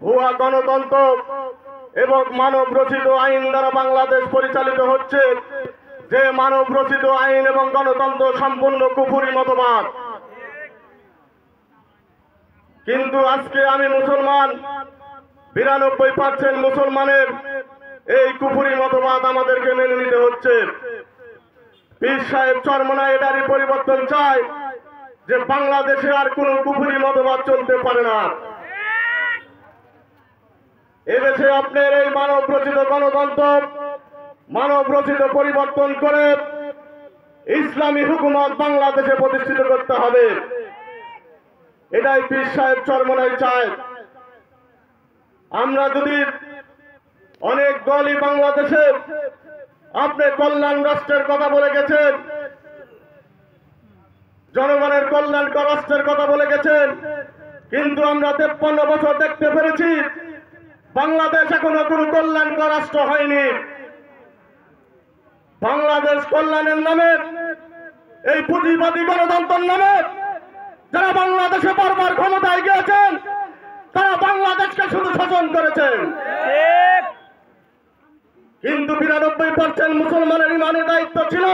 ভুয়া গণতন্ত্র এবং মানব রচিত আইন দ্বারা বাংলাদেশ পরিচালিত হচ্ছে, যে মানব রচিত আইন এবং গণতন্ত্র সম্পূর্ণ কুফরি মতবাদ। কিন্তু আজকে আমি মুসলমান, 92% মুসলমানের এই কুফরি মতবাদ আমাদেরকে মেনে নিতে হচ্ছে। পীর সাহেব চরমনায় এটারই পরিবর্তন চায় যে বাংলাদেশে আর কোন কুফরি মতবাদ চলতে পারে না। এদেশে আপনার এই মানব রচিত গণতন্ত্র, মানব রচিত পরিবর্তন করে ইসলামী হুকুমত বাংলাদেশে প্রতিষ্ঠিত করতে হবে। এটাই পীর সাহেব চরমনায় চায়। আমরা যদি অনেক দলই বাংলাদেশে আপনি কল্যাণ রাষ্ট্রের কথা বলে গেছেন, জনগণের কল্যাণকর রাষ্ট্রের কথা বলে গেছেন, কিন্তু আমরা 53 বছর দেখতে পেরেছি বাংলাদেশ এখনো কোনো কল্যাণকর রাষ্ট্র হয়নি। বাংলাদেশ কল্যাণের নামে, এই পুঁজিবাদী গণতন্ত্রের নামে যারা বাংলাদেশে বারবার ক্ষমতায় গিয়েছেন, তারা বাংলাদেশকে শুধু শোষণ করেছেন। কিন্তু 92% মুসলমানের ইমানের দায়িত্ব ছিল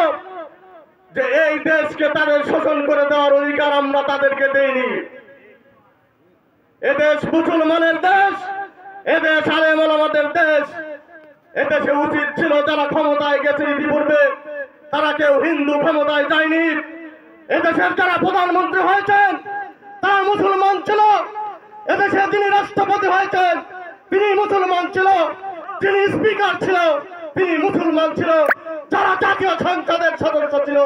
যে এই দেশকে তাদের শোষণ করে দেওয়ার অধিকার আমরা তাদেরকে দেইনি। এদেশ মুসলমানের দেশ, এদেশ আলেম ওলামাদের দেশ। এদেশে উচিত ছিল যারা ক্ষমতায় গেছে ইতিপূর্বে, তারা কেউ হিন্দু ক্ষমতায় যায়নি। এদেশের যারা প্রধানমন্ত্রী হয়েছেন তারা মুসলমান ছিল। এদেশে যিনি রাষ্ট্রপতি হয়েছেন তিনি মুসলমান ছিল, যিনি স্পিকার ছিল তিনি মুসলমান ছিল, যারা জাতীয় সংসদের সদস্য ছিল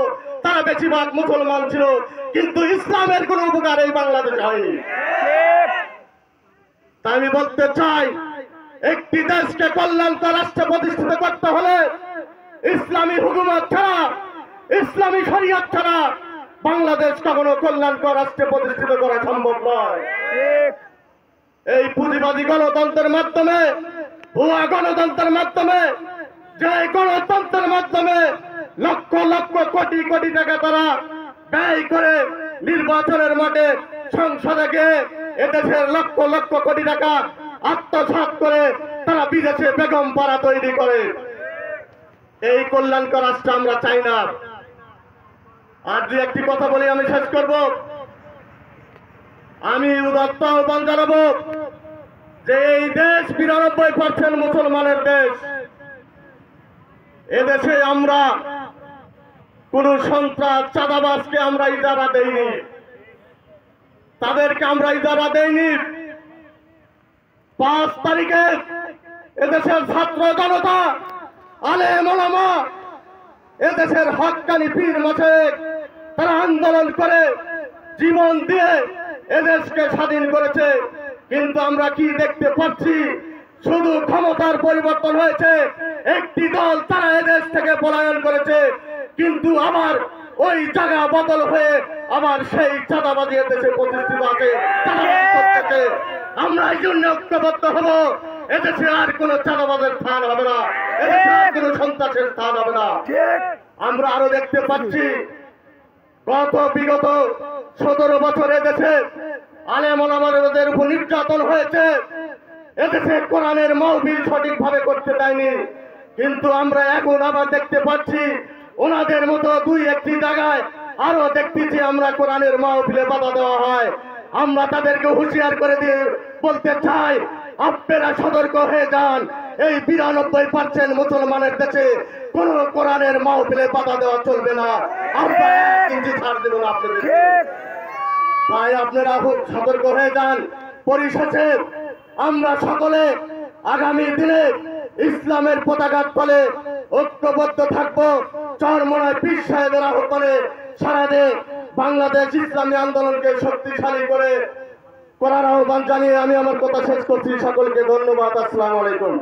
তারা বেশিরভাগ মুসলমান ছিল। কিন্তু ইসলামের কোন উপকার এই বাংলাদেশে হয়নি। তাই আমি বলতে চাই, একটি দেশকে কল্যাণকর রাষ্ট্রে প্রতিষ্ঠিত করতে হলে ইসলামী হুকুমত ছাড়া, ইসলামী শরিয়ত ছাড়া বাংলাদেশ কখনো কল্যাণকর রাষ্ট্রে প্রতিষ্ঠিত করা সম্ভব নয়। এই পুঁজিবাদী গণতন্ত্রের মাধ্যমে, ভুয়া গণতন্ত্রের মাধ্যমে, যে গণতন্ত্রের মাধ্যমে লক্ষ লক্ষ কোটি কোটি টাকা তারা ব্যয় করে নির্বাচনের মাঠে সংসদে গিয়ে এদেশের লক্ষ লক্ষ কোটি টাকা আত্মসাৎ করে তারা বিদেশে বেগম পাড়া তৈরি করে। এই কল্যাণকর রাষ্ট্র আমরা চাই না। আর দুই একটি কথা বলে আমি শেষ করব। আমি উদাত্ত আহ্বান জানাবো যে এই দেশ 92% মুসলমানের দেশ। এদেশে আমরা কোন সন্ত্রাস চাঁদাবাজকে আমরা ইজারা দেইনি, তাদেরকে আমরা ইজারা দেইনি। 5 তারিখে এদেশের ছাত্র জনতা, আলেম ওলামা, এদেশের হক্কানি পীর মাশায়েখ তারা আন্দোলন করে জীবন দিয়ে এদেশকে স্বাধীন করেছে। কিন্তু আমরা কি দেখতে পাচ্ছি? শুধু ক্ষমতার পরিবর্তন হয়েছে, একটি দল তারা এদেশ থেকে পলায়ন করেছে, কিন্তু আবার ওই জায়গা বদল হয়ে আবার সেই চাঁদাবাজি এদেশে প্রতিষ্ঠিত আছে। আমরা এই জন্য ঐক্যবদ্ধ হব, এদেশে আর কোন চাঁদাবাজের স্থান হবে না, এদেশে আর কোন সন্ত্রাসের স্থান হবে না। আমরা আরো দেখতে পাচ্ছি বিগত 17 বছর এদেশে আলেম ওলামাদের উপর নির্যাতন হয়েছে। এদেশে কোরআনের মাহফিল সঠিকভাবে করতে দেয়নি। কিন্তু আমরা এখন আবার দেখতে পাচ্ছি ওনাদের মতো 2-1টি জায়গায় আরো দেখতেছি আমরা কোরআনের মাহফিলে বাধা দেওয়া হয়। আমরা তাদেরকে হুঁশিয়ার করে দিয়ে বলতে চাই, আপনারা সতর্ক হয়ে যান। এই 92% মুসলমানের দেশে কোন কোরআনের মাহফিলে বাধা দেওয়া চলবে না। আমরা 1 ইঞ্চি ছাড় দেব না আপনাদের। তাই আপনারা খুব সতর্ক হয়ে যান। পরিশেষে আমরা সকলে আগামী দিনে ইসলামের পতাকা তলে ঐক্যবদ্ধ থাকবো। চরমনায় পীর সাহেবের আহ্বানে সারা দেশে বাংলাদেশ ইসলামী আন্দোলনকে শক্তিশালী করে করার আহ্বান জানিয়ে আমি আমার কথা শেষ করছি। সকলকে ধন্যবাদ। আসসালামু আলাইকুম।